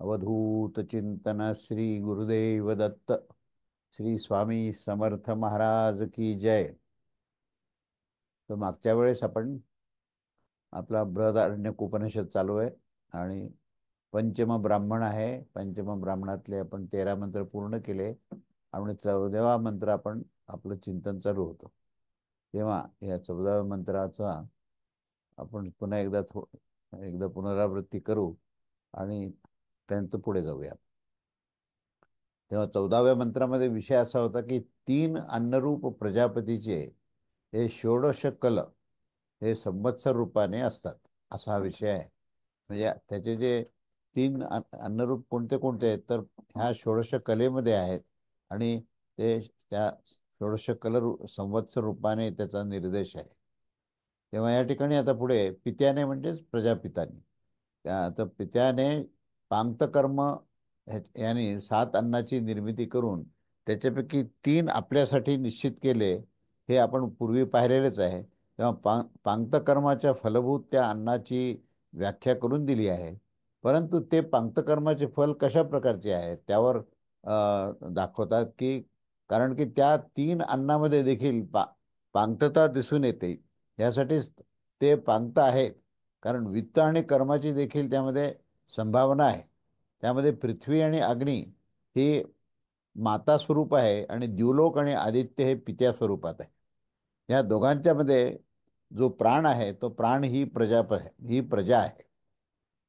अवधूत चिंतन श्री गुरुदेव दत्त। श्री स्वामी समर्थ महाराज की जय। तर मागच्या वेळेस आपण आपला बृहदारण्यक उपनिषद चालू आहे आणि पंचम ब्राह्मण आहे. पंचम ब्राह्मणातले आपण 13 मंत्र पूर्ण केले आणि 14वा मंत्र आपण आपलं चिंतन चालू होतं. तेव्हा या 14व्या मंत्राचा आपण पुन्हा एकदा पुनरावृत्ती करू आणि त्यांचं पुढे जाऊया. तेव्हा 14व्या मंत्रामध्ये विषय असा होता की 3 अन्नरूप प्रजापतीचे हे षोडश कल हे संवत्सर रूपाने असतात, असा हा विषय आहे. म्हणजे त्याचे जे 3 अन्नरूप कोणते कोणते आहेत तर ह्या षोडश कलेमध्ये आहेत आणि ते त्या षोडश संवत्सर रूपाने त्याचा निर्देश आहे. तेव्हा या ठिकाणी आता पुढे पित्याने म्हणजेच प्रजापिताने आता पित्याने पांक्तकर्म याने 7 अन्नाची निर्मिती करून त्याच्यापैकी 3 आपल्यासाठी निश्चित केले, हे आपण पूर्वी पाहिलेलेच आहे. तेव्हा पांक्तकर्माच्या फलभूत त्या अन्नाची व्याख्या करून दिली आहे. परंतु ते पांक्तकर्माचे फल कशा प्रकारचे आहे त्यावर दाखवतात की कारण की त्या 3 अन्नामध्ये देखील पांक्तता दिसून येते. यासाठीच ते पांक्त आहेत, कारण वित्त आणि कर्माची देखील त्यामध्ये संभावना आहे. त्यामध्ये पृथ्वी आणि अग्नी ही माता स्वरूप आहे आणि द्युलोक आणि आदित्य हे पित्या स्वरूपात आहे. या दोघांच्या मध्ये जो प्राण आहे तो प्राण ही ही प्रजा आहे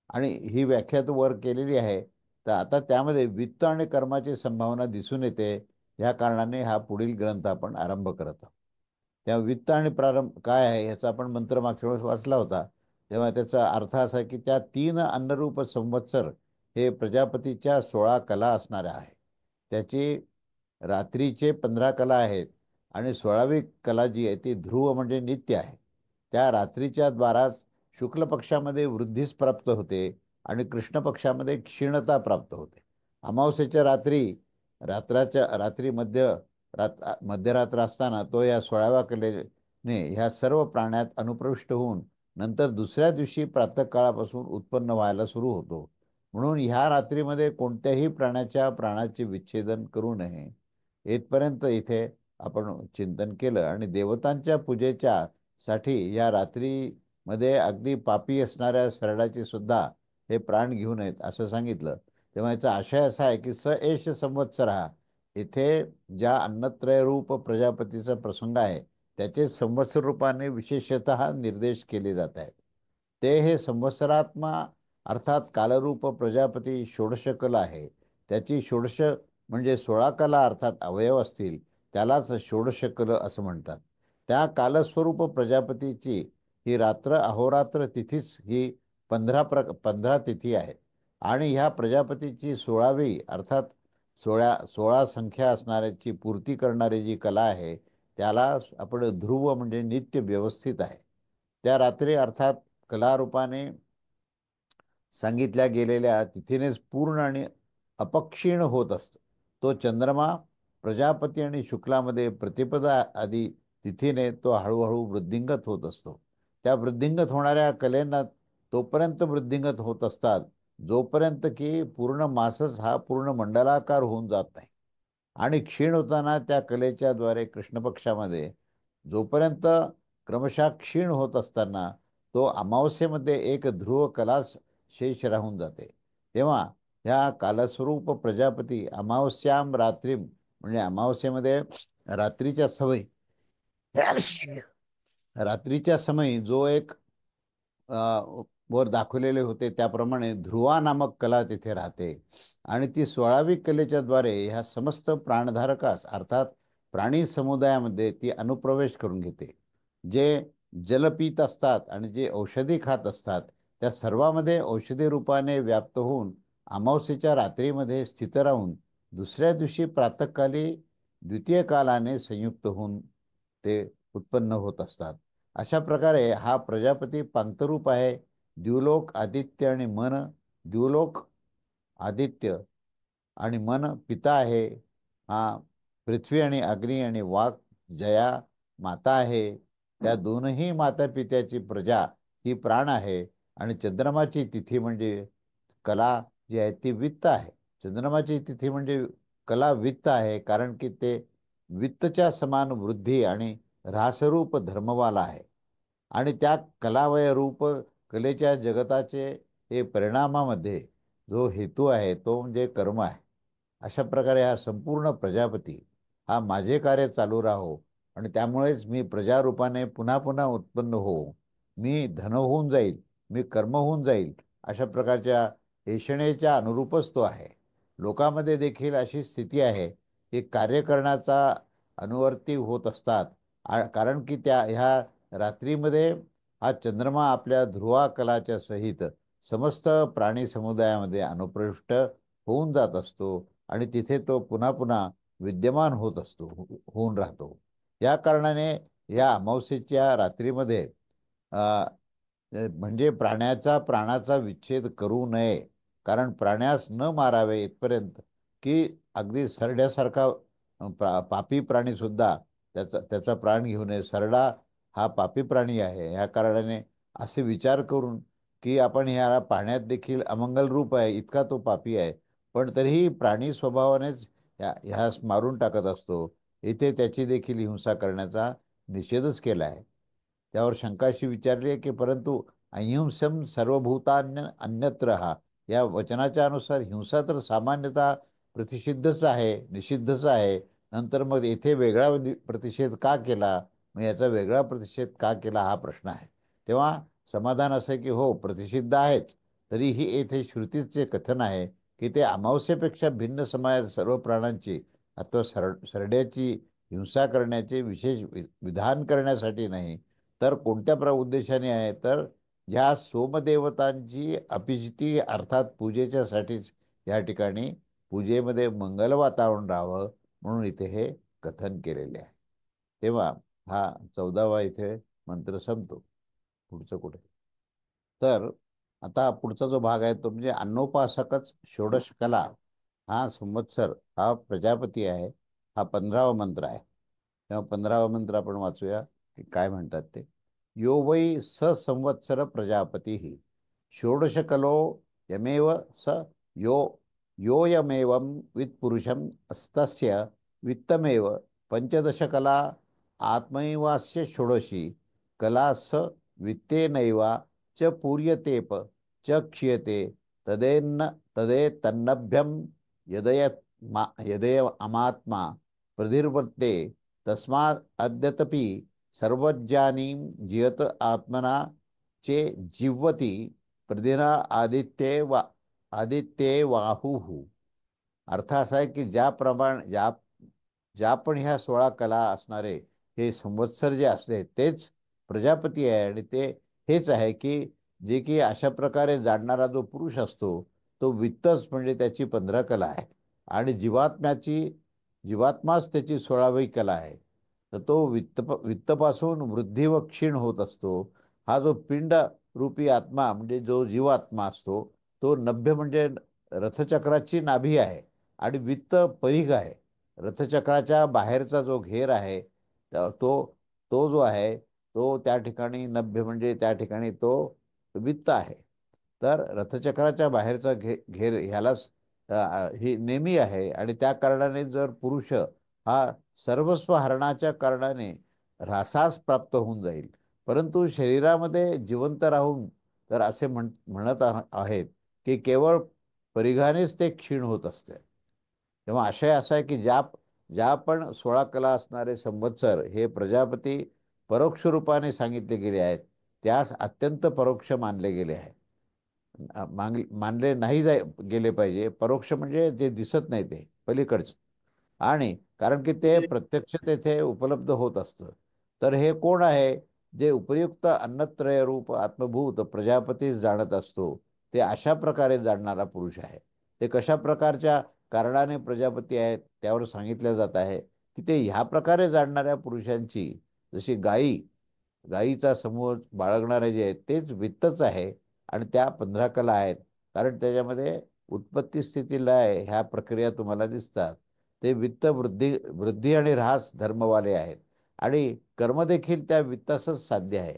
आणि ही व्याख्या तो वर केलेली आहे. तर आता त्यामध्ये वित्त आणि कर्माची संभावना दिसून येते. या कारणाने हा पुढील ग्रंथ आपण आरंभ करत आहोत. त्या वित्त आणि प्रारंभ काय आहे याचा आपण मंत्र मागच्या वेळेस वाचला होता. तेव्हा त्याचा अर्थ असा की त्या 3 अन्नरूप संवत्सर हे प्रजापतीच्या 16 कला असणाऱ्या आहे. त्याची रात्रीचे 15 कला आहेत आणि 16वी कला जी आहे ती ध्रुव म्हणजे नित्य आहे. त्या रात्रीच्या द्वाराच शुक्ल पक्षामध्ये वृद्धीस प्राप्त होते आणि कृष्ण पक्षामध्ये क्षीणता प्राप्त होते. अमावस्येच्या रात्री मध्यरात्र असताना तो या 16व्या कलेने ह्या सर्व प्राण्यात अनुप्रविष्ट होऊन नंतर दुसऱ्या दिवशी प्रातःकाळापासून उत्पन्न व्हायला सुरू होतो. म्हणून ह्या रात्रीमध्ये कोणत्याही प्राण्याच्या प्राणाचे विच्छेदन करू नये. येथपर्यंत इथे आपण चिंतन केलं आणि देवतांच्या पूजेच्या साठी या रात्रीमध्ये अगदी पापी असणाऱ्या सरडाचे सुद्धा हे प्राण घेऊ नयेत असं सांगितलं. तेव्हा याचा आशय असा आहे की स एष संवत्सर इथे ज्या अन्नत्रय रूप प्रजापतीचा प्रसंग आहे त्याचे संवत्सर रूपाने विशेषतः निर्देश केले जात आहेत. ते हे संवत्सरात्मा अर्थात कालरूप प्रजापती षोडश कला आहे. त्याची षोडश म्हणजे 16 कला अर्थात अवयव असतील त्यालाच षोडश कल असं म्हणतात. त्या कालस्वरूप प्रजापतीची ही रात्र अहोरात्र तिथीच ही 15 तिथी आहेत आणि ह्या प्रजापतीची 16वी अर्थात 16 संख्या असणाऱ्याची पूर्ती करणारी जी कला आहे त्याला आपण ध्रुव म्हणजे नित्य व्यवस्थित आहे. त्या रात्री अर्थात कलारूपाने सांगितल्या गेलेल्या तिथीनेच पूर्ण आणि अपक्षीण होत असतं. तो चंद्रमा प्रजापती आणि शुक्लामध्ये प्रतिपदा आदी तिथीने तो हळूहळू वृद्धिंगत होत असतो. त्या वृद्धिंगत होणाऱ्या कलेंना तोपर्यंत वृद्धिंगत होत असतात जोपर्यंत की पूर्ण मासच हा पूर्ण मंडलाकार होऊन जात नाही. आणि क्षीण होताना त्या कलेच्या द्वारे कृष्ण पक्षामध्ये जोपर्यंत क्रमशः क्षीण होत असताना तो अमावस्येमध्ये एक ध्रुव कला शेष राहून जाते. तेव्हा ह्या कालस्वरूप प्रजापती अमावस्याम रात्री म्हणजे अमावस्येमध्ये रात्रीच्या सवयी रात्रीच्या समयी जो एक वर दाखवलेले होते त्याप्रमाणे ध्रुवा नामक कला तिथे राहते आणि ती 16वी कलेच्या द्वारे ह्या समस्त प्राणधारकास अर्थात प्राणी समुदायामध्ये ती अनुप्रवेश करून घेते. जे जलपीत असतात आणि जे औषधी खात असतात त्या सर्वांमध्ये औषधी रूपाने व्याप्त होऊन अमावस्येच्या रात्रीमध्ये स्थित राहून दुसऱ्या दिवशी प्रातःकाली द्वितीय कालाने संयुक्त होऊन ते उत्पन्न होत असतात. अशा प्रकारे हा प्रजापती पांक्तरूप आहे. द्युलोक आदित्य आणि मन द्युलोक आदित्य आणि मन पिता आहे. हा पृथ्वी आणि अग्नी आणि वाक जया माता आहे. त्या दोनही माता पित्याची प्रजा ही प्राण आहे आणि चंद्रमाची तिथी म्हणजे कला जी आहे ती वित्त आहे. चंद्रमाची तिथी म्हणजे कला वित्त आहे, कारण की ते वित्तच्या समान वृद्धी आणि ऱ्हासरूप धर्मवाला आहे. आणि त्या कलावय रूप कलेच्या जगताचे हे परिणामामध्ये जो हेतू आहे तो म्हणजे कर्म आहे. अशा प्रकारे हा संपूर्ण प्रजापती हा माझे कार्य चालू राहो आणि त्यामुळेच मी प्रजारूपाने पुन्हा पुन्हा उत्पन्न होऊ, मी धन होऊन जाईल, मी कर्म होऊन जाईल, अशा प्रकारच्या ऐषणेच्या अनुरूपच तो आहे. लोकांमध्ये देखील अशी स्थिती आहे की कार्य करण्याचा अनुवर्ती होत असतात. कारण की त्या ह्या रात्रीमध्ये हा चंद्रमा आपल्या ध्रुवा कलाच्या सहित समस्त प्राणी समुदायामध्ये अनुप्रविष्ट होऊन जात असतो आणि तिथे तो पुन्हा पुन्हा विद्यमान होत असतो, होऊन राहतो. या कारणाने या अमावस्येच्या रात्रीमध्ये म्हणजे प्राण्याचा प्राणाचा विच्छेद करू नये. कारण प्राण्यास न मारावे इथपर्यंत की अगदी सरड्यासारखा पापी प्राणी सुद्धा त्याचा त्याचा प्राण घेऊ नये. सरडा हा पापी प्राणी आहे, ह्या कारणाने असे विचार करून की आपण ह्याला पाहण्यात देखील अमंगल रूप आहे, इतका तो पापी आहे, पण तरीही प्राणी स्वभावानेच ह्यास मारून टाकत असतो. इथे त्याची देखील हिंसा करण्याचा निषेधच केला आहे. त्यावर शंकाशी विचारली आहे की परंतु अहिंसम सर्वभूतान्य अन्यत्र हा या वचनाच्या अनुसार हिंसा तर सामान्यतः प्रतिषिद्धच आहे, निषिद्धच आहे. नंतर मग येथे वेगळा प्रतिषेध का केला, मग याचा वेगळा प्रतिषेध का केला हा प्रश्न आहे. तेव्हा समाधान असं आहे की हो, प्रतिषिद्ध आहेच, तरीही येथे श्रुतीचे कथन आहे की ते अमावस्येपेक्षा भिन्न समाज सर्व प्राणांची अथवा सरड्याची हिंसा करण्याचे विशेष विधान करण्यासाठी नाही, तर कोणत्या उद्देशाने आहे, तर या सोमदेवतांची अभिजिती अर्थात पूजेच्यासाठीच या ठिकाणी पूजेमध्ये मंगल वातावरण राहावं म्हणून इथे हे कथन केलेले आहे. तेव्हा हा 14वा इथे मंत्र संपतो. पुढचं कुठे? तर आता पुढचा जो भाग आहे तो म्हणजे अन्नोपासकच षोडश कला. हा संवत्सर हा प्रजापती आहे. हा 15वा मंत्र आहे. तेव्हा 15वा मंत्र आपण वाचूया की काय म्हणतात ते. यो वै स संवत्सर प्रजापती षोडशकलो यमेव स यो योयमेवं वित्पुरुषम अस्तस्य वित्तमेव पंचदशकला आत्मैवास्य षोडशी कला स वित्तेनैवा च पूर्यतेप च क्षीयते तदेन्न तदेतन्नभ्यं यदय यदय अमात्मा प्रधिर्वर्ते तस्मात् अद्यतपि सर्वज्ञानीं जियत आत्मना चे जीवती प्रदिना आदित्ये वाहुः. अर्थ असा आहे की ज्याप्रमाणे ज्या पण ह्या 16 कला असणारे हे संवत्सर जे असले तेच प्रजापती आहे आणि ते हेच आहे की जे की अशा प्रकारे जाणणारा जो पुरुष असतो तो वित्तच म्हणजे त्याची 15 कला आहे आणि जीवात्माच त्याची 16वी कला आहे. तर तो वित्तपासून वृद्धी व क्षीण होत असतो. हा जो पिंड रूपी आत्मा म्हणजे जो जीवात्मा असतो तो नभ्य म्हणजे रथचक्राची नाभी आहे आणि वित्त परिघ आहे. रथचक्राच्या बाहेरचा जो घेर आहे तो तो जो आहे तो त्या ठिकाणी नभ्य म्हणजे त्या ठिकाणी तो वित्त आहे. तर रथचक्राच्या बाहेरचा घेर ह्यालाच ही नेमी आहे आणि त्या कारणाने जर पुरुष हा सर्वस्व हरणाच्या कारणाने ऱ्हासास प्राप्त होऊन जाईल, परंतु शरीरामध्ये जिवंत राहून तर असे म्हणत आहेत की केवळ परिघानेच ते क्षीण होत असते. तेव्हा आशय असा आहे की ज्या ज्या पण 16 कला असणारे संवत्सर हे प्रजापती परोक्ष रूपाने सांगितले गेले आहेत, त्यास अत्यंत परोक्ष मानले गेले आहे. मानले नाही गेले पाहिजे. परोक्ष म्हणजे जे दिसत नाही ते पलीकडचं, आणि कारण की ते प्रत्यक्ष तेथे उपलब्ध होत असतं. तर हे कोण आहे, जे उपयुक्त अन्नत्रय रूप आत्मभूत प्रजापतीस जाणत असतो, ते अशा प्रकारे जाणणारा पुरुष आहे. ते कशा प्रकारच्या कारणाने प्रजापती आहेत त्यावर सांगितलं जात आहे की ते ह्या प्रकारे जाणणाऱ्या पुरुषांची, जशी गायीचा समूह बाळगणारे जे आहेत तेच वित्तच आहे आणि त्या 15 कला आहेत. कारण त्याच्यामध्ये उत्पत्ती स्थिती लय ह्या प्रक्रिया तुम्हाला दिसतात. ते वित्त वृद्धी वृद्धी आणि ऱ्हास धर्मवाले आहेत आणि कर्म देखील त्या वित्तासच साध्य आहे.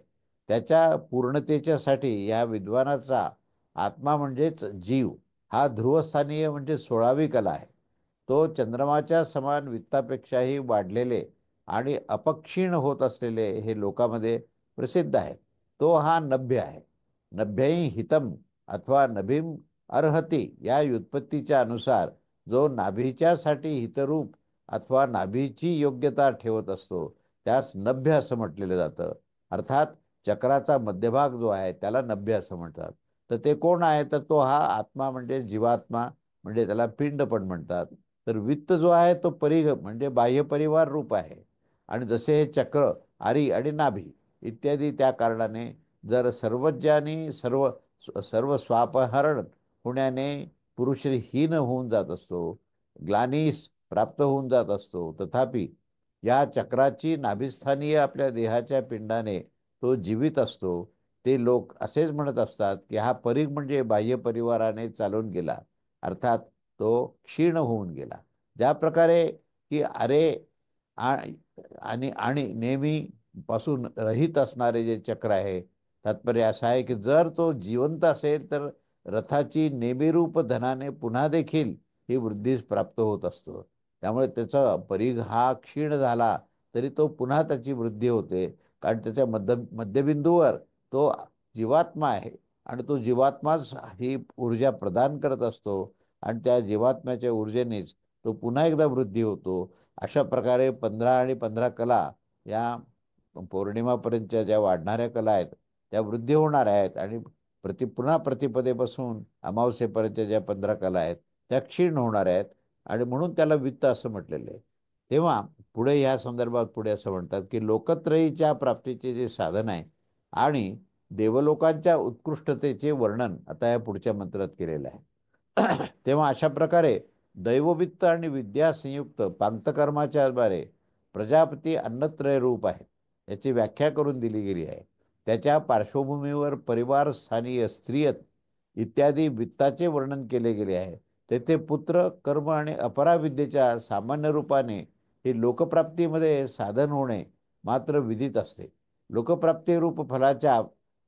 त्याच्या पूर्णतेच्या साठी या विद्वानाचा आत्मा म्हणजेच जीव हा ध्रुवस्थानीय म्हणजे 16वी कला आहे. तो चंद्रमाच्या समान वित्तापेक्षाही वाढलेले आणि अपक्षीण होत असलेले हे लोकांमध्ये प्रसिद्ध आहे. तो हा नभ्य आहे. नभ्यही हितम अथवा नभीम अर्हती या व्युत्पत्तीच्या अनुसार जो नाभीच्यासाठी हितरूप अथवा नाभीची योग्यता ठेवत असतो त्यास नभ्य असं म्हटलेलं जातं. अर्थात चक्राचा मध्यभाग जो आहे त्याला नभ्य असं म्हणतात. तर ते कोण आहे तर तो हा आत्मा म्हणजे जीवात्मा, म्हणजे त्याला पिंड पण म्हणतात. तर वित्त जो आहे तो परिघ म्हणजे बाह्य परिवार रूप आहे. आणि जसे हे चक्र आरी आणि नाभी इत्यादी त्या कारणाने जर सर्वज्ञानी सर्व स्वापहरण होण्याने पुरुष हीन होऊन जात असतो, ग्लानीस प्राप्त होऊन जात असतो, तथापि या चक्राची नाभिस्थानीय आपल्या देहाच्या पिंडाने तो जीवित असतो. ते लोक असेच म्हणत असतात की हा परीघ म्हणजे बाह्य परिवाराने चालून गेला, अर्थात तो क्षीण होऊन गेला. ज्या प्रकारे की अरे आ- आणि आणि नेहमी पासून रहित असणारे जे चक्र आहे, तात्पर्य असं आहे की जर तो जिवंत असेल तर रथाची नेमिरूप धनाने पुन्हा देखील ही वृद्धीस प्राप्त होत असतो. त्यामुळे त्याचा परीघ हा क्षीण झाला तरी तो पुन्हा त्याची वृद्धी होते. कारण त्याच्या मध्यबिंदूवर तो जीवात्मा आहे आणि तो जीवात्माच ही ऊर्जा प्रदान करत असतो आणि त्या जीवात्म्याच्या ऊर्जेनेच तो पुन्हा एकदा वृद्धी होतो. अशा प्रकारे 15 आणि 15 कला या पौर्णिमापर्यंतच्या ज्या वाढणाऱ्या कला आहेत त्या वृद्धी होणार आहेत आणि पुन्हा प्रतिपदेपासून अमावस्येपर्यंतच्या ज्या 15 कला आहेत त्या क्षीण होणार आहेत आणि म्हणून त्याला वित्त असं म्हटलेलं आहे. तेव्हा पुढे ह्या संदर्भात पुढे असं म्हणतात की लोकत्रयीच्या प्राप्तीचे जे साधन आहे आणि देवलोकांच्या उत्कृष्टतेचे वर्णन आता या पुढच्या मंत्रात केलेलं आहे. तेव्हा अशा प्रकारे दैववित्त आणि विद्या संयुक्त पांक्तकर्माच्या द्वारे प्रजापती अन्नत्रय रूप आहे याची व्याख्या करून दिली गेली आहे. त्याच्या पार्श्वभूमीवर परिवार स्थानीय स्त्रियत इत्यादी वित्ताचे वर्णन केले गेले आहे. तेथे पुत्र कर्म आणि अपराविद्येच्या सामान्य रूपाने हे लोकप्राप्तीमध्ये साधन होणे मात्र विदित असते. लोकप्राप्ती रूप फलाच्या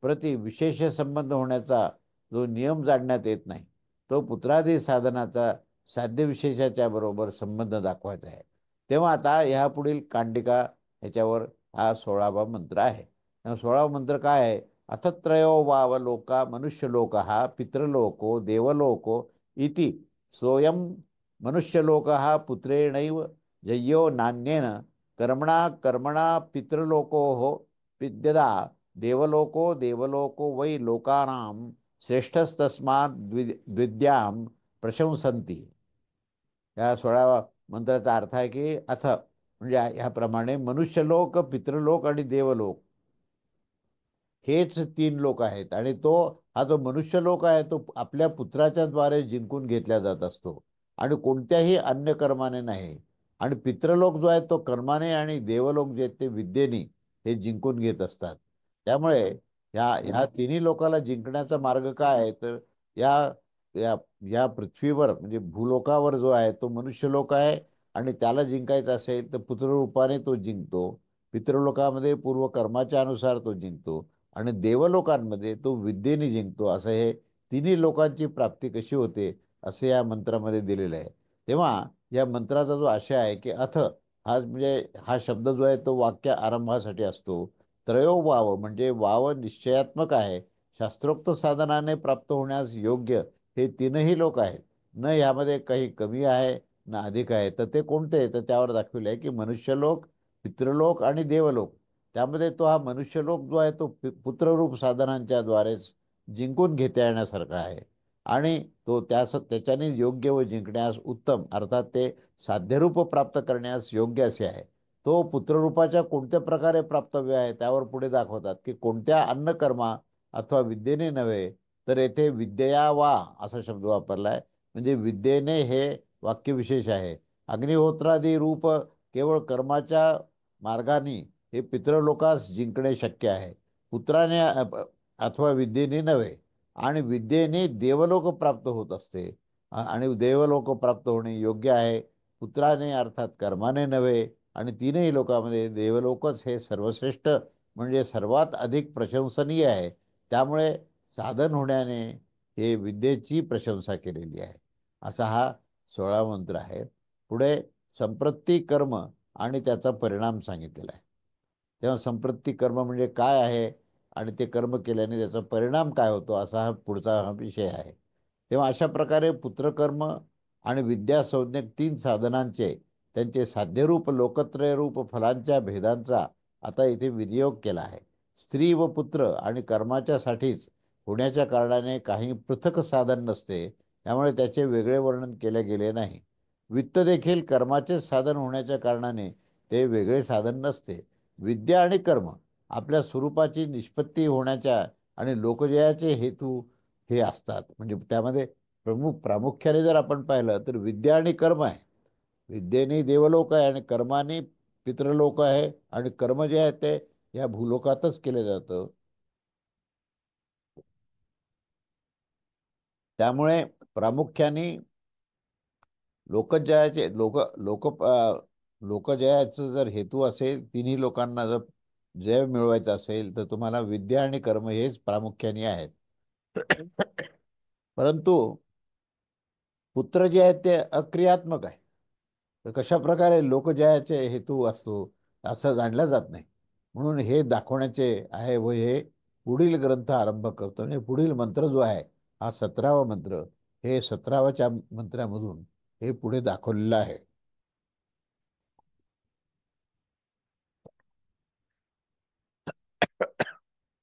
प्रति विशेष संबंध होण्याचा जो नियम जाणण्यात येत नाही तो पुत्रादी साधनाचा साध्यविशेषाच्या बरोबर संबंध दाखवायचा आहे. तेव्हा आता ह्या पुढील कांडिका ह्याच्यावर हा 16वा मंत्र आहे. 16वा मंत्र काय आहे? अथ त्रयो वाव लोका मनुष्यलोक हा पितृलोको देवलोको इति सोयम मनुष्यलोक हा पुत्रेणैव जय्यो नान्येन कर्मणा कर्मणा पितृलोको हो विद्यदा देवलोको देवलोको वै लोकानां श्रेष्ठस्तस्मात् द्विद्याम प्रशंसंती. या 16व्या मंत्राचा अर्थ आहे की अथ म्हणजे ह्याप्रमाणे मनुष्यलोक पितृलोक आणि देवलोक हेच 3 लोक आहेत आणि तो हा जो मनुष्यलोक आहे तो आपल्या पुत्राच्या द्वारे जिंकून घेतला जात असतो आणि कोणत्याही अन्य कर्माने नाही. आणि पितृलोक जो आहे तो कर्माने आणि देवलोक जे ते विद्येने हे जिंकून घेत असतात. त्यामुळे ह्या तिन्ही लोकाला जिंकण्याचा मार्ग काय आहे तर या या या पृथ्वीवर म्हणजे भूलोकावर जो आहे तो मनुष्यलोक आहे आणि त्याला जिंकायचं असेल तर पुत्ररूपाने तो जिंकतो. पितृलोकामध्ये पूर्वकर्माच्या अनुसार तो जिंकतो आणि देवलोकांमध्ये तो विद्येने जिंकतो. असं हे तिन्ही लोकांची प्राप्ती कशी होते असे या मंत्रामध्ये दिलेलं आहे. तेव्हा या मंत्राचा जो आशय आहे की अथ हा म्हणजे हा शब्द जो आहे तो वाक्य आरंभासाठी असतो. त्रयो वाव म्हणजे वाव निश्चयात्मक आहे. शास्त्रोक्त साधनाने प्राप्त होण्यास योग्य हे 3ही लोक आहेत. न यामध्ये काही कमी आहे ना अधिक आहे. तर ते कोणते तर त्यावर दाखविले आहे की मनुष्यलोक पितृलोक आणि देवलोक. त्यामध्ये तो हा मनुष्यलोक जो आहे तो पुत्ररूप साधनांच्या द्वारेच जिंकून घेता येण्यासारखा आहे आणि तो त्याच्याने योग्य व जिंकण्यास उत्तम अर्थात ते साध्यरूप प्राप्त करण्यास योग्य असे आहे. तो पुत्ररूपाच्या कोणत्या प्रकारे प्राप्तव्य आहे त्यावर पुढे दाखवतात की कोणत्या अन्नकर्मा अथवा विद्येने नव्हे तर येथे विद्यया वा असा शब्द वापरला आहे. म्हणजे विद्येने हे वाक्यविशेष आहे. अग्निहोत्रादी रूप केवळ कर्माच्या मार्गाने हे पितृलोकास जिंकणे शक्य आहे. पुत्राने अथवा विद्येने नव्हे. आणि विद्येने देवलोक प्राप्त होत असते आणि देवलोक प्राप्त होणे योग्य आहे. पुत्राने अर्थात कर्माने नव्हे. आणि 3ही लोकांमध्ये देवलोकच हे सर्वश्रेष्ठ म्हणजे सर्वात अधिक प्रशंसनीय आहे. त्यामुळे साधन होण्याने हे विद्येची प्रशंसा केलेली आहे. असा हा 16 मंत्र आहे. पुढे संप्रती कर्म आणि त्याचा परिणाम सांगितलेला आहे. तेव्हा संप्रती कर्म म्हणजे काय आहे आणि ते कर्म केल्याने त्याचा परिणाम काय होतो, असा हा पुढचा हा विषय आहे. तेव्हा अशा प्रकारे पुत्रकर्म आणि विद्यासंज्ञक 3 साधनांचे त्यांचे साध्यरूप लोकत्रयरूप फलांच्या भेदांचा आता इथे विनियोग केला आहे. स्त्री व पुत्र आणि कर्माच्यासाठीच होण्याच्या कारणाने काही पृथक साधन नसते, त्यामुळे त्याचे वेगळे वर्णन केले गेले नाही. वित्त देखील कर्माचेच साधन होण्याच्या कारणाने ते वेगळे साधन नसते. विद्या आणि कर्म आपल्या स्वरूपाची निष्पत्ती होण्याच्या आणि लोकजयाचे हेतू हे असतात. म्हणजे त्यामध्ये प्रामुख्याने जर आपण पाहिलं तर विद्या आणि कर्म आहे. विद्येने देवलोक आहे आणि कर्माने पितृलोक आहे आणि कर्म जे आहे ते या भूलोकातच केलं जातं. त्यामुळे प्रामुख्याने लोकजयाचे लोकजयाचं जर हेतू असेल, तिन्ही लोकांना जर जय मिळवायचं असेल तर तुम्हाला विद्या आणि कर्म हेच प्रामुख्याने आहेत. परंतु पुत्र जे आहेत ते अक्रियात्मक आहे. तर कशा प्रकारे लोकजयाचे हेतू असतो असं जाणलं जात नाही. म्हणून हे दाखवण्याचे आहे व हे पुढील ग्रंथ आरंभ करतो. आणि पुढील मंत्र जो आहे हा 17वा मंत्र, हे 17व्या मंत्रामधून हे पुढे दाखवलेलं आहे.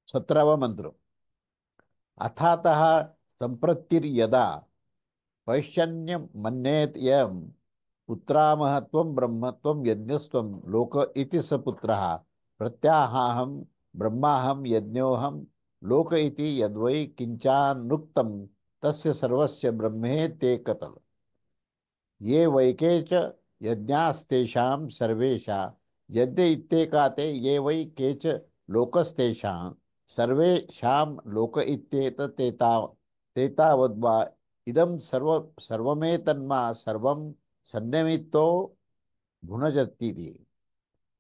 17वा मंत्र. अथातः संप्रत्तिर्यदा वैश्यन्य मन्येत यम पुत्रामहत्वं ब्रह्मत्वं यज्ञस्त्वं लोक इति स पुत्रः प्रत्याहाहं ब्रह्माहं यज्ञोहं लोक इति यद्वै किंचानुक्तं तस्य सर्वस्य ब्रह्मेत्येकतः ये वैके च यज्ञास्तेषां सर्वेषा यज्ञ इत्येकाते ये वै केच लोकस्तेषां सर्वेषां लोक इत्येत तेतावद्वा इदं सर्वमेतन्मा सर्वं सन्निमित्तो भुनजतीति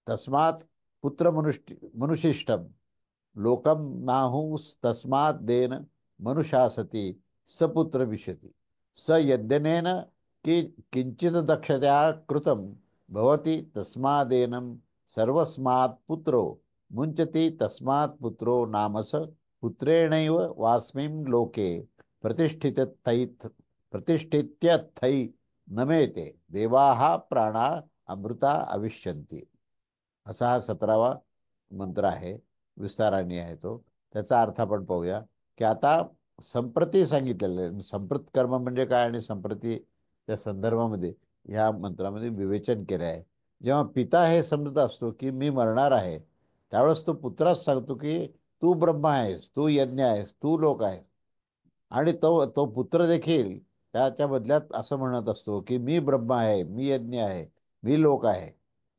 तस्मात् पुत्र मनुशिष्टम लोकम नाहुस्तस्माद्देन मनुषासति सपुत्र विशति स यद्यनेन कि किंचित दक्षतया कृतं भवति तस्मादेनं सर्वस्मात् पुत्रो मुञ्चति तस्मात् पुत्रो नामस पुत्रेणैव वास्मिन् लोके प्रतिष्ठित्यथै नमेते देवाः प्राणा अमृता अविष्यन्ति. असा हा 17वा मंत्र आहे. विस्ताराने आहे तो. त्याचा अर्थ आपण पाहूया की आता संप्रती सांगितलेलं आहे. संप्रत कर्म म्हणजे काय आणि संप्रती त्या संदर्भामध्ये ह्या मंत्रामध्ये विवेचन केलं आहे. जेव्हा पिता हे समजत असतो की मी मरणार आहे, त्यावेळेस तो पुत्रास सांगतो की तू ब्रह्मा आहेस, तू यज्ञ आहेस, तू लोक आहेस. आणि तो तो पुत्र देखील त्याच्या बदल्यात असं म्हणत असतो की मी ब्रह्मा आहे, मी यज्ञ आहे, मी लोक आहे.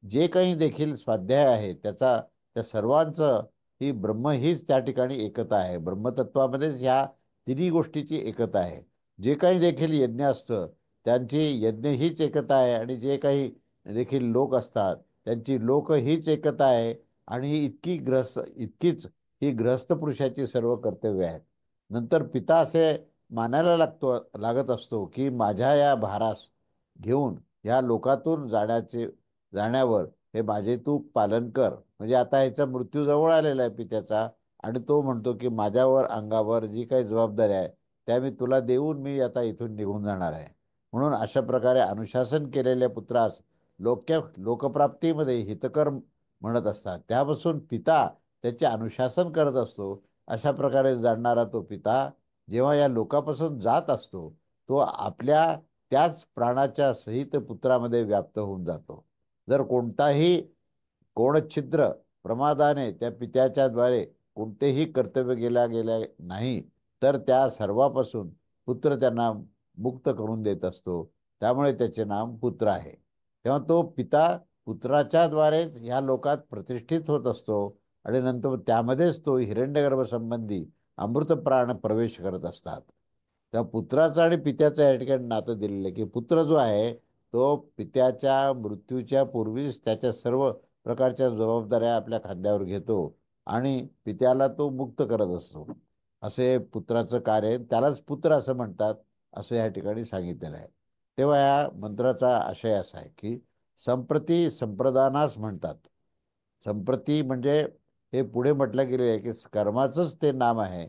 जे काही देखील स्वाध्याय आहे त्याचा त्या सर्वांचं ही ब्रह्म हीच त्या ठिकाणी एकता आहे. ब्रह्मतत्वामध्येच ह्या तिन्ही गोष्टीची एकता आहे. जे काही देखील यज्ञ असतं त्यांची यज्ञ हीच एकता आहे आणि जे काही देखील लोक असतात त्यांची लोक हीच एकता आहे. आणि इतकीच ही गृहस्थ पुरुषाची सर्व कर्तव्य आहेत. नंतर पिता असे मानायला लागत असतो की माझ्या या भारास घेऊन या लोकातून जाण्यावर हे माझे तू पालन कर. म्हणजे आता ह्याचा मृत्यू जवळ आलेला आहे पित्याचा आणि तो म्हणतो की माझ्यावर अंगावर जी काही जबाबदारी आहे त्या मी तुला देऊन मी आता इथून निघून जाणार आहे. म्हणून अशा प्रकारे अनुशासन केलेल्या पुत्रास लोकप्राप्तीमध्ये हितकर म्हणत असतात. त्यापासून पिता त्याचे अनुशासन करत असतो. अशा प्रकारे जाणणारा तो पिता जेव्हा या लोकापासून जात असतो तो आपल्या त्याच प्राणाच्या सहित पुत्रामध्ये व्याप्त होऊन जातो. जर कोणताही कोणछिद्र प्रमादाने त्या पित्याच्या द्वारे कोणतेही कर्तव्य गेल्या नाही तर त्या सर्वापासून पुत्र त्यांना मुक्त करून देत असतो. त्यामुळे त्याचे नाम पुत्र आहे. तेव्हा तो पिता पुत्राच्या द्वारेच ह्या लोकात प्रतिष्ठित होत असतो आणि नंतर त्यामध्येच तो हिरण्यगर्भ संबंधी अमृत प्राण प्रवेश करत असतात. त्या पुत्राचं आणि पित्याचं या ठिकाणी नातं दिलेलं आहे की पुत्र जो आहे तो पित्याच्या मृत्यूच्या पूर्वीच त्याच्या सर्व प्रकारच्या जबाबदाऱ्या आपल्या खांद्यावर घेतो आणि पित्याला तो मुक्त करत असतो. असे पुत्राचं कार्य आहे, त्यालाच पुत्र असं म्हणतात, असं या ठिकाणी सांगितलेलं आहे. तेव्हा या मंत्राचा आशय असा आहे की संप्रती संप्रदानास म्हणतात. संप्रती म्हणजे हे पुढे म्हटलं गेले आहे की कर्माचंच ते नाम आहे.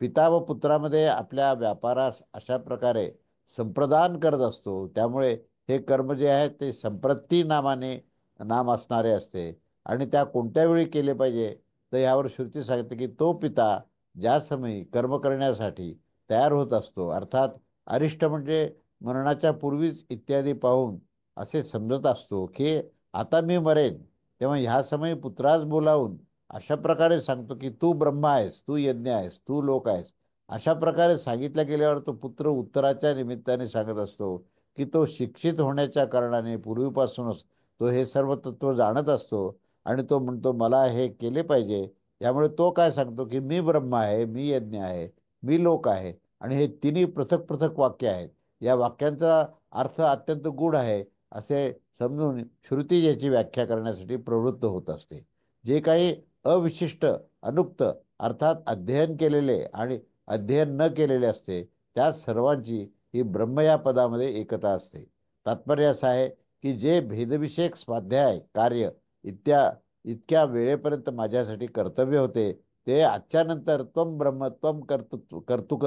पिता व पुत्रामध्ये आपल्या व्यापारास अशा प्रकारे संप्रदान करत असतो. त्यामुळे हे कर्म जे आहे ते संप्रती नामाने नाम असणारे असते. आणि त्या कोणत्या वेळी केले पाहिजे, तर यावर श्रुती सांगते की तो पिता ज्या समयी कर्म करण्यासाठी तयार होत असतो, अर्थात अरिष्ट म्हणजे मरणाच्या पूर्वीच इत्यादी पाहून असे समजत असतो की आता मी मरेन, तेव्हा ह्या समयी पुत्रास बोलावून अशा प्रकारे सांगतो की तू ब्रह्मा आहेस, तू यज्ञ आहेस, तू लोक आहेस. अशा प्रकारे सांगितलं गेल्यावर तो पुत्र उत्तराच्या निमित्ताने सांगत असतो की तो शिक्षित होण्याच्या कारणाने पूर्वीपासूनच तो हे सर्व तत्व जाणत असतो. आणि तो म्हणतो मला हे केले पाहिजे. यामुळे तो काय सांगतो की मी ब्रह्म आहे, मी यज्ञ आहे, मी लोक आहे. आणि हे तिन्ही पृथक पृथक वाक्य आहेत. या वाक्यांचा अर्थ अत्यंत गूढ आहे असे समजून श्रुती याची व्याख्या करण्यासाठी प्रवृत्त होत असते. जे काही अविशिष्ट अनुक्त अर्थात अध्ययन केलेले आणि अध्ययन न केलेले असते, त्या सर्वांची ही ब्रह्म या पदामध्ये एकता असते. तात्पर्य असं आहे की जे भेदविषयक स्वाध्याय कार्य इतक्या वेळेपर्यंत माझ्यासाठी कर्तव्य होते, ते आजच्या नंतर त्वम ब्रह्म त्वम कर्तुक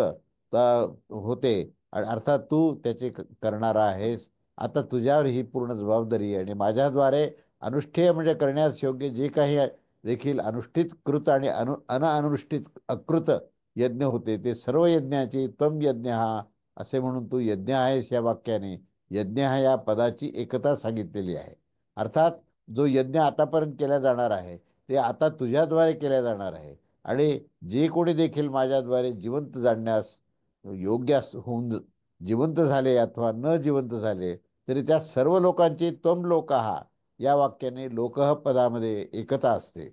होते. अर्थात तू त्याचे करणारा आहेस. आता तुझ्यावर ही पूर्ण जबाबदारी आहे आणि माझ्याद्वारे अनुष्ठेय म्हणजे करण्यास योग्य जे काही देखील अनुष्ठित कृत आणि अनअनुष्ठित अकृत यज्ञ होते, ते सर्व यज्ञाची त्वम यज्ञ हा असे म्हणून तू यज्ञ आहेस या वाक्याने यज्ञ हा या पदाची एकता सांगितलेली आहे. अर्थात जो यज्ञ आतापर्यंत केला जाणार आहे ते आता तुझ्याद्वारे केला जाणार आहे. आणि जे कोणी देखील माझ्याद्वारे जिवंत जाणण्यास योग्य होऊन जिवंत झाले अथवा न जिवंत झाले, तरी त्या सर्व लोकांची त्वम लोकहा या वाक्याने लोकह पदामध्ये एकता असते.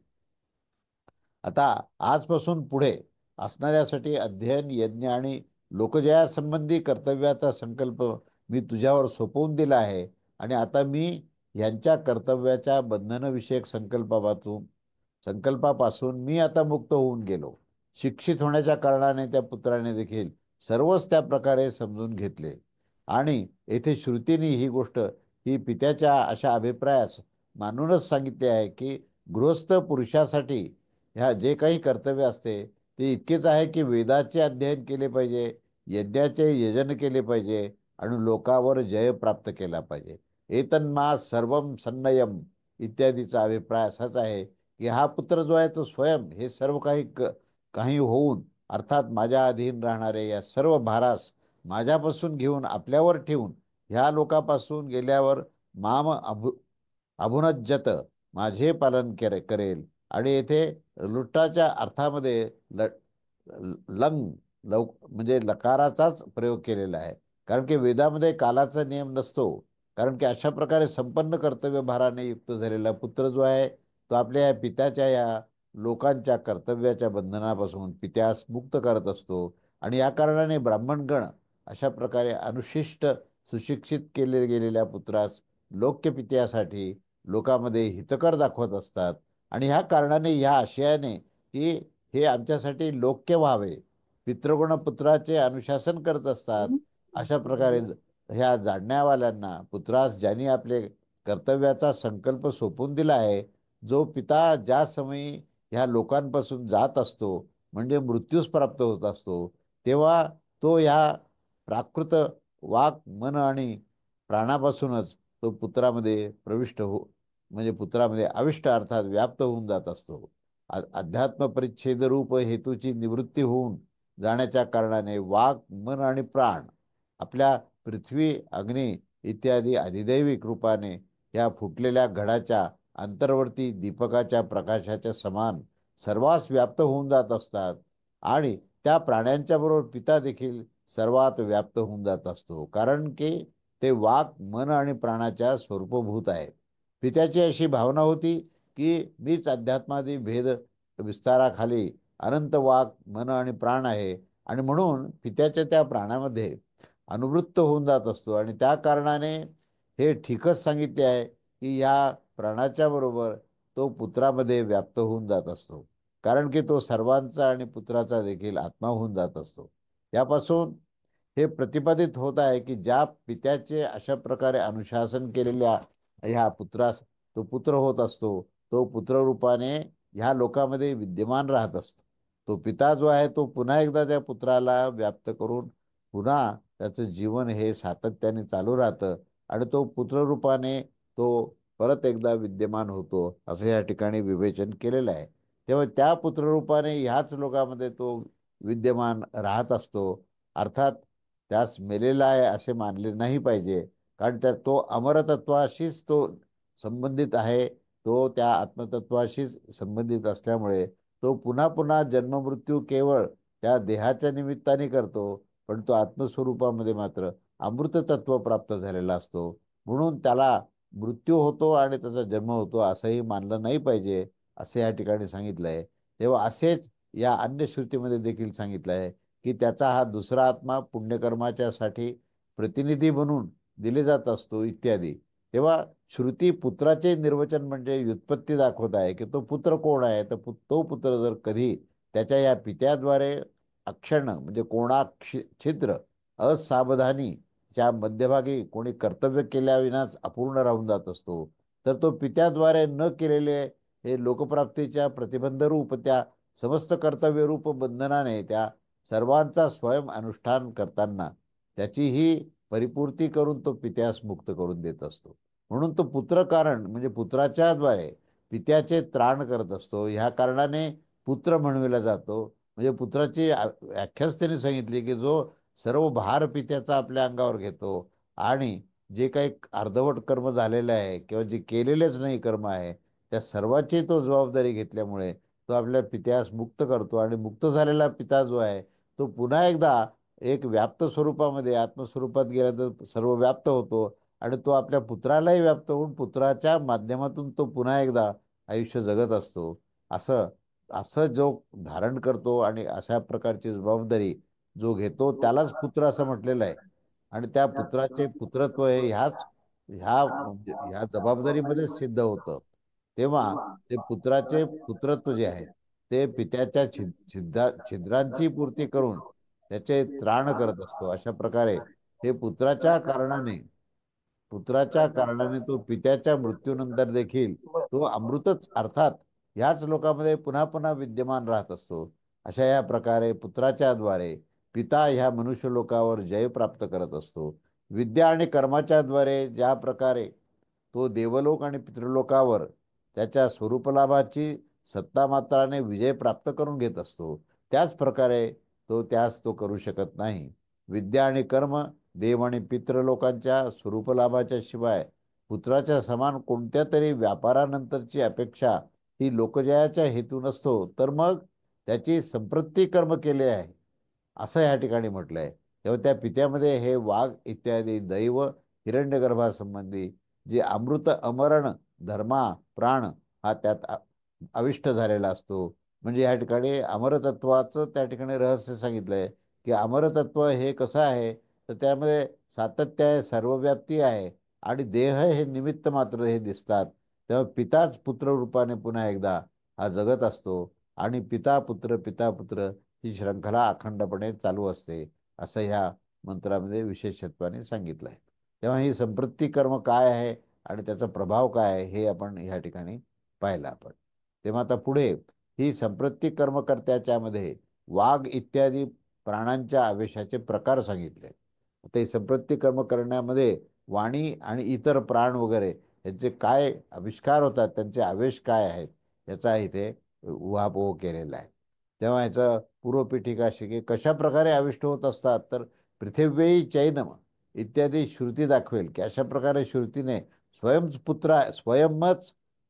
आता आजपासून पुढे असणाऱ्यासाठी अध्ययन यज्ञ आणि लोकजयासंबंधी कर्तव्याचा संकल्प मी तुझ्यावर सोपवून दिला आहे. आणि आता मी यांच्या कर्तव्याच्या बंधनविषयक संकल्पापासून मी आता मुक्त होऊन गेलो. शिक्षित होण्याच्या कारणाने त्या पुत्राने देखील सर्वच त्या प्रकारे समजून घेतले. आणि येथे श्रुतीने ही गोष्ट ही पित्याच्या अशा अभिप्रायास मानूनच सांगितले आहे की गृहस्थ पुरुषासाठी ह्या जे काही कर्तव्य असते ते इतकेच आहे की वेदाचे अध्ययन केले पाहिजे, यज्ञाचे यजन केले पाहिजे आणि लोकावर जय प्राप्त केला पाहिजे. एतन्मा सर्वम सन्नयम इत्यादीचा अभिप्राय असाच आहे की हा पुत्र जो आहे तो स्वयं हे सर्व काही होऊन अर्थात माझ्या अधीन राहणारे या सर्व भारास माझ्यापासून घेऊन आपल्यावर ठेवून ह्या लोकापासून गेल्यावर माम अभुनज्जत माझे पालन करेल. आणि येथे लुट्टाच्या अर्थामध्ये लंग लव म्हणजे लकाराचाच प्रयोग केलेला आहे. कारण की वेदामध्ये कालाचा नियम नसतो. कारण की अशा प्रकारे संपन्न कर्तव्यभाराने युक्त झालेला पुत्र जो आहे तो आपल्या या पित्याच्या या लोकांच्या कर्तव्याच्या बंधनापासून पित्यास मुक्त करत असतो. आणि या कारणाने ब्राह्मणगण अशा प्रकारे अनुशिष्ट सुशिक्षित केले गेलेल्या पुत्रास लोक्यपित्यासाठी लोकांमध्ये हितकर दाखवत असतात. आणि ह्या कारणाने ह्या आशयाने की हे आमच्यासाठी लोक्य व्हावे, पितृगुण पुत्राचे अनुशासन करत असतात. अशा प्रकारे ह्या जाणण्यावाल्यांना पुत्रास ज्यांनी आपले कर्तव्याचा संकल्प सोपून दिला आहे, जो पिता ज्या समयी ह्या लोकांपासून जात असतो म्हणजे मृत्यूस प्राप्त होत असतो, तेव्हा तो ह्या प्राकृत वाक मन आणि प्राणापासूनच तो पुत्रामध्ये प्रविष्ट म्हणजे पुत्रामध्ये अविष्ट अर्थात व्याप्त होऊन जात असतो. अध्यात्म परिच्छेद रूप हेतूची निवृत्ती होऊन जाण्याच्या कारणाने वाक मन आणि प्राण आपल्या पृथ्वी अग्नी इत्यादी अधिदैविक रूपाने या फुटलेल्या घडाच्या अंतर्वर्ती दीपकाच्या प्रकाशाच्या समान सर्वांस व्याप्त होऊन जात असतात. आणि त्या प्राण्यांच्या बरोबर पिता देखील सर्वात व्याप्त होऊन जात असतो. कारण की ते वाक मन आणि प्राणाच्या स्वरूपभूत आहेत. पित्याची अशी भावना होती की मीच अध्यात्मादी भेद विस्ताराखाली अनंत वाक मन आणि प्राण आहे. आणि म्हणून पित्याच्या त्या प्राणामध्ये अनुवृत्त होऊन जात असतो. आणि त्या कारणाने हे ठीकच सांगितले आहे की या प्राणाच्या बरोबर तो पुत्रामध्ये व्याप्त होऊन जात असतो. कारण की तो सर्वांचा आणि पुत्राचा देखील आत्मा होऊन जात असतो. यापासून हे प्रतिपादित होत आहे की ज्या पित्याचे अशा प्रकारे अनुशासन केलेल्या ह्या पुत्रास तो पुत्र होत असतो, तो पुत्ररूपाने ह्या लोकामध्ये विद्यमान राहत असतो. तो पिता जो आहे तो पुन्हा एकदा त्या पुत्राला व्याप्त करून पुन्हा त्याचं जीवन हे सातत्याने चालू राहतं आणि तो पुत्ररूपाने तो परत एकदा विद्यमान होतो, असं या ठिकाणी विवेचन केलेलं आहे. तेव्हा त्या पुत्ररूपाने ह्याच लोकांमध्ये तो विद्यमान राहत असतो. अर्थात त्यास मेलेला आहे असे मानले नाही पाहिजे, कारण त्या तो अमरतत्वाशीच तो संबंधित आहे. तो त्या आत्मतत्वाशीच संबंधित असल्यामुळे तो पुन्हा पुन्हा जन्ममृत्यू केवळ त्या देहाच्या निमित्ताने करतो, पण तो आत्मस्वरूपामध्ये मात्र अमृततत्व प्राप्त झालेला असतो. म्हणून त्याला मृत्यू होतो आणि त्याचा जन्म होतो असंही मानलं नाही पाहिजे, असे या ठिकाणी सांगितलं आहे. तेव्हा असेच या अन्य श्रुतीमध्ये देखील सांगितलं आहे की त्याचा हा दुसरा आत्मा पुण्यकर्माच्या साठी प्रतिनिधी बनून दिले जात असतो इत्यादी. तेव्हा श्रुती पुत्राचे निर्वचन म्हणजे व्युत्पत्ती दाखवत आहे की तो पुत्र कोण आहे. तर तो पुत्र जर कधी त्याच्या या पित्याद्वारे अक्षण म्हणजे छिद्र असावधानी च्या मध्यभागी कोणी कर्तव्य केल्याविनाच अपूर्ण राहून जात असतो, तर तो पित्याद्वारे न केलेले हे लोकप्राप्तीच्या प्रतिबंधरूप त्या समस्त कर्तव्यरूप बंधनाने त्या सर्वांचा स्वयं अनुष्ठान करताना त्याचीही परिपूर्ती करून तो पित्यास मुक्त करून देत असतो. म्हणून तो पुत्र कारण म्हणजे पुत्राच्याद्वारे पित्याचे त्राण करत असतो. ह्या कारणाने पुत्र म्हणविला जातो. म्हणजे पुत्राची व्याख्याच त्यांनी सांगितली की जो सर्व भार पित्याचा आपल्या अंगावर घेतो आणि जे काही अर्धवट कर्म झालेले आहे किंवा जे केलेलेच नाही कर्म आहे त्या सर्वाची तो जबाबदारी घेतल्यामुळे तो आपल्या पित्यास मुक्त करतो आणि मुक्त झालेला पिता जो आहे तो पुन्हा एकदा एक व्याप्त स्वरूपामध्ये आत्मस्वरूपात गेला तर सर्व व्याप्त होतो आणि तो आपल्या पुत्रालाही व्याप्त होऊन पुत्राच्या माध्यमातून तो पुन्हा एकदा आयुष्य जगत असतो. असं असं जो धारण करतो आणि अशा प्रकारची जबाबदारी जो घेतो त्यालाच पुत्र असं म्हटलेलं आहे. आणि त्या पुत्राचे पुत्रत्व हे ह्या जबाबदारीमध्ये सिद्ध होतं. तेव्हा ते पुत्राचे पुत्रत्व जे आहे ते पित्याच्या छिद्रांची पूर्ती करून त्याचे त्राण करत असतो. अशा प्रकारे हे पुत्राच्या कारणाने तो पित्याच्या मृत्यूनंतर देखील तो अमृतच अर्थात ह्याच लोकांमध्ये पुन्हा पुन्हा विद्यमान राहत असतो. अशा या प्रकारे पुत्राच्या द्वारे पिता ह्या मनुष्य लोकावर जय प्राप्त करत असतो. विद्या आणि कर्माच्या द्वारे ज्या प्रकारे तो देवलोक आणि पितृलोकावर त्याच्या स्वरूपलाभाची सत्ता मात्राने विजय प्राप्त करून घेत असतो, त्याच प्रकारे तो करू शकत नाही. विद्या आणि कर्म देव आणि पितृलोकांच्या स्वरूपलाभाच्या शिवाय पुत्राच्या समान कोणत्या तरी व्यापारानंतरची अपेक्षा ही लोकजयाच्या हेतू नसतो, तर मग त्याची संपत्ती कर्म केले आहे असं या ठिकाणी म्हटलं आहे. तेव्हा त्या पित्यामध्ये हे वाघ इत्यादी दैव हिरण्यगर्भासंबंधी जे अमृत अमरण धर्मा प्राण हा त्यात अविष्ट झालेला असतो. म्हणजे या ठिकाणी अमरतत्वाचं त्या ठिकाणी रहस्य सांगितलंय की अमरतत्व हे कसं आहे तर त्यामध्ये सातत्य आहे, सर्वव्याप्ती आहे आणि देह हे निमित्त मात्र हे दिसतात. तेव्हा पिताच पुत्र रूपाने पुन्हा एकदा हा जगत असतो आणि पिता पुत्र ही श्रंखला अखंडपणे चालू असते असं ह्या मंत्रामध्ये विशेषत्वाने सांगितलं आहे. तेव्हा ही संपत्ती कर्म काय आहे आणि त्याचा प्रभाव काय आहे हे आपण ह्या ठिकाणी पाहिलं आपण. तेव्हा आता पुढे ही संपत्ती कर्मकर्त्याच्या मध्ये वाघ इत्यादी प्राणांच्या आवेशाचे प्रकार सांगितले. ते संपत्ती कर्म करण्यामध्ये वाणी आणि इतर प्राण वगैरे यांचे काय आविष्कार होतात, त्यांचे आवेश काय आहेत याचा इथे उहापोह केलेला आहे. तेव्हा ह्याचं पूर्वपीठिका अशी की कशा प्रकारे आविष्ट होत असतात तर पृथिव्ययी चैनम इत्यादी श्रुती दाखवेल की अशा प्रकारे श्रुतीने स्वयंच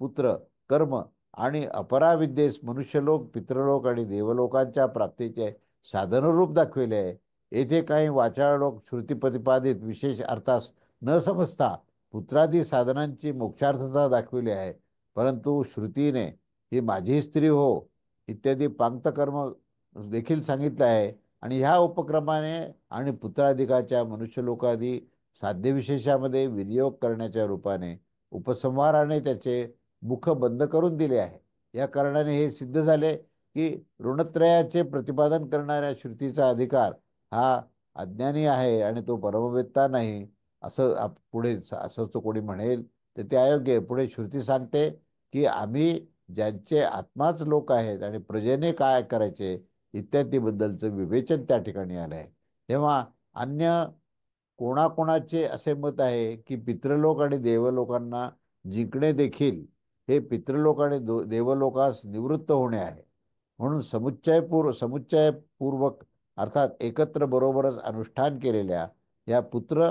पुत्र कर्म आणि अपराविद्येस मनुष्यलोक पितृलोक आणि देवलोकांच्या प्राप्तीचे साधनरूप दाखविले आहे. येथे काही वाचाळ लोक श्रुती प्रतिपादित विशेष अर्थास न समजता पुत्रादी साधनांची मोक्षार्थता दाखविली आहे, परंतु श्रुतीने ही माझी स्त्री हो इत्यादी पांक्तकर्म देखील सांगितलं आहे आणि ह्या उपक्रमाने आणि पुत्राधिकाच्या मनुष्यलोकादी साध्यविशेषामध्ये विनियोग करण्याच्या रूपाने उपसंहाराने त्याचे मुख बंद करून दिले आहे. या कारणाने हे सिद्ध झाले की ऋणत्रयाचे प्रतिपादन करणाऱ्या श्रुतीचा अधिकार हा अज्ञानी आहे आणि तो परमवेत्ता नाही, असं पुढे असं तो कोणी म्हणेल तर ते अयोग्य आहे. पुढे श्रुती सांगते की आम्ही ज्यांचे आत्माच लोक आहेत आणि प्रजेने काय करायचे इत्यादीबद्दलचं विवेचन त्या ठिकाणी आलं आहे. तेव्हा अन्य कोणाकोणाचे असे मत आहे की पितृलोक आणि देवलोकांना जिंकणे देखील हे पितृलोक आणि देवलोकास निवृत्त होणे आहे. म्हणून समुच्चयपूर्वक अर्थात एकत्र बरोबरच अनुष्ठान केलेल्या या पुत्र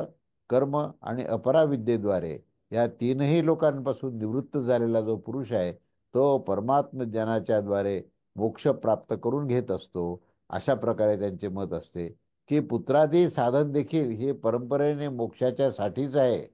कर्म आणि अपराविद्येद्वारे या तीनही लोकांपासून निवृत्त झालेला जो पुरुष आहे तो परमात्म ज्ञानाच्या द्वारे मोक्ष प्राप्त करून घेत असतो. अशा प्रकारे त्यांचे मत असते की पुत्रादी साधन देखील हे परंपरेने मोक्षाच्या साठीच आहे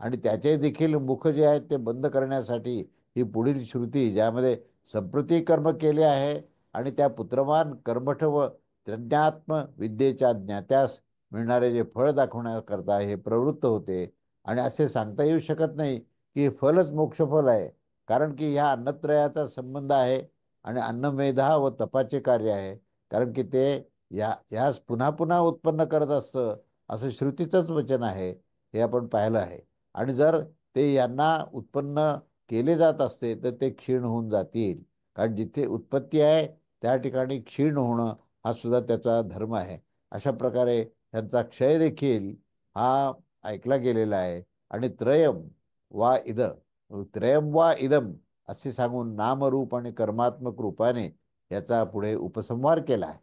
आणि त्याचे देखील मुख जे आहेत ते बंद करण्यासाठी ही पुढील श्रुती ज्यामध्ये संप्रती कर्म केले आहे आणि त्या पुत्रवान कर्मठ व त्रज्ञात्म विद्येच्या ज्ञात्यास मिळणारे जे फळ दाखवण्याकरता हे प्रवृत्त होते. आणि असे सांगता येऊ शकत नाही की हे फलच मोक्षफल आहे, कारण की ह्या अन्नत्रयाचा संबंध आहे आणि अन्नमेधा व तपाचे कार्य आहे, कारण की ते ह्यास पुन्हा पुन्हा उत्पन्न करत असतं असं श्रुतीचंच वचन आहे, हे आपण पाहिलं आहे. आणि जर ते यांना उत्पन्न केले जात असते तर ते क्षीण होऊन जातील, कारण जिथे उत्पत्ती आहे त्या ठिकाणी क्षीण होणं हा सुद्धा त्याचा धर्म आहे. अशा प्रकारे त्यांचा क्षय देखील हा ऐकला गेलेला आहे. आणि त्रयम वा इदम असे सांगून नामरूप आणि कर्मात्मक रूपाने याचा पुढे उपसंहार केला आहे.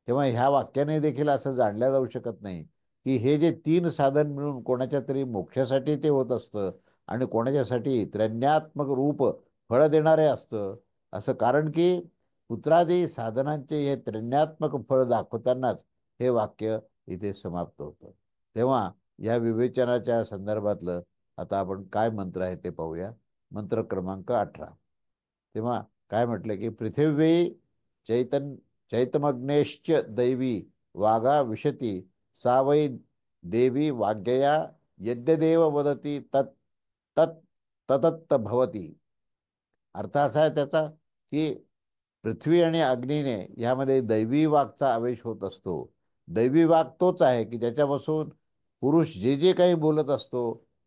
तेव्हा ह्या वाक्याने देखील असं जाणलं जाऊ शकत नाही की हे जे तीन साधन मिळून कोणाच्या तरी मोक्षासाठी ते होत असतं आणि कोणाच्यासाठी त्रज्ञात्मक रूप फळ देणारे असतं, असं. कारण की पुत्रादी साधनांचे हे त्रज्ञात्मक फळ दाखवतानाच हे वाक्य इथे समाप्त होतं. तेव्हा या विवेचनाच्या संदर्भातलं आता आपण काय मंत्र आहे ते पाहूया. मंत्र क्रमांक 18. तेव्हा काय म्हटलं की पृथिवी चैतमग्नेश्च दैवी वागा विशती सा वै देवी वाग्यया यज्ञदेव वदती तत् तत् ततत्त भवती. अर्थ असा आहे त्याचा की पृथ्वी आणि अग्नीने यामध्ये दैवी वागचा आवेश होत असतो. दैवी वाग तोच आहे की ज्याच्यापासून पुरुष जे जे काही बोलत असतो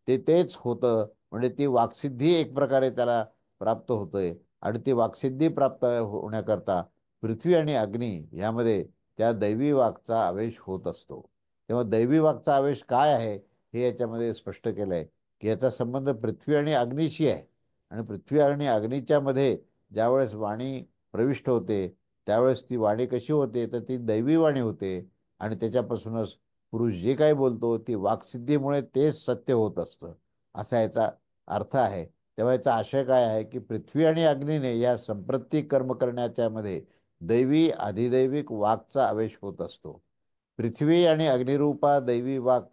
ते तेच होतं, म्हणजे ती वाक्सिद्धी एक प्रकारे त्याला प्राप्त होतंय. आणि ती वाक्सिद्धी प्राप्त होण्याकरता पृथ्वी आणि अग्नी यामध्ये त्या दैवी वागचा आवेश होत असतो. तेव्हा दैवी वागचा आवेश काय आहे हे याच्यामध्ये स्पष्ट केलं आहे की याचा संबंध पृथ्वी आणि अग्नीशी आहे. आणि पृथ्वी आणि अग्नीच्या मध्ये ज्यावेळेस वाणी प्रविष्ट होते त्यावेळेस ती वाणी कशी होते तर ती दैवी वाणी होते. आणि त्याच्यापासूनच पुरुष जे काही बोलतो ती वाक्सिद्धीमुळे तेच सत्य होत असतं, असा याचा अर्थ आहे. तेव्हा याचा आशय काय आहे की पृथ्वी आणि अग्नीने या संप्रती कर्म करण्याच्या मध्ये दैवी अधिदैविक वाकचा आवेश होत असतो. पृथ्वी आणि अग्निरूपा दैवी वाक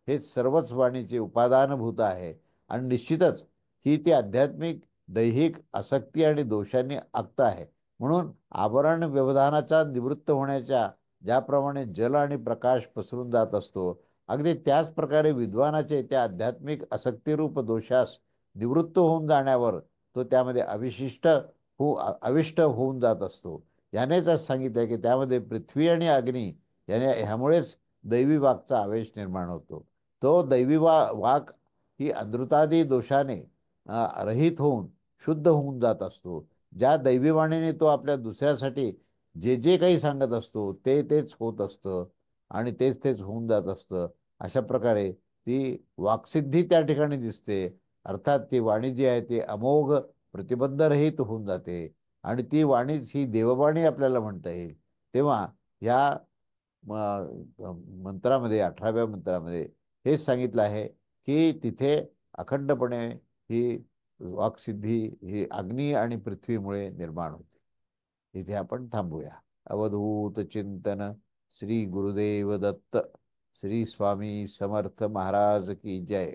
हे सर्वच वाणीचे उपादानभूत आहे. आणि निश्चितच ही ती आध्यात्मिक दैहिक आसक्ती आणि दोषांनी आक्त आहे. म्हणून आवरण व्यवधानाचा निवृत्त होण्याच्या ज्याप्रमाणे जल आणि प्रकाश पसरून जात असतो, अगदी त्याच प्रकारे विद्वानाचे त्या आध्यात्मिक आसक्तिरूप दोषास निवृत्त होऊन जाण्यावर तो त्यामध्ये अविष्ट होऊन जात असतो. यानेच आज सांगितलं की त्यामध्ये पृथ्वी आणि अग्नी ह्यामुळेच दैवी वाकचा आवेश निर्माण होतो. तो दैवी वाक ही अनृतादी दोषाने रहित होऊन शुद्ध होऊन जात असतो. ज्या दैवीवाणीने तो आपल्या दुसऱ्यासाठी जे जे काही सांगत असतो ते तेच होत असतं आणि तेच तेच होऊन जात असतं. अशा प्रकारे ती वाक्सिद्धी त्या ठिकाणी दिसते. अर्थात ती वाणी जी आहे ती अमोघ प्रतिबंधरहित होऊन जाते आणि ती वाणीच ही देववाणी आपल्याला म्हणता येईल. तेव्हा ह्या मंत्रामध्ये 18व्या मंत्रामध्ये हेच सांगितलं आहे की तिथे अखंडपणे ही वाक्सिद्धी ही अग्नी आणि पृथ्वीमुळे निर्माण होते. इथे आपण थांबूया. अवधूत चिंतन. श्री गुरुदेव दत्त. श्री स्वामी समर्थ महाराज की जय.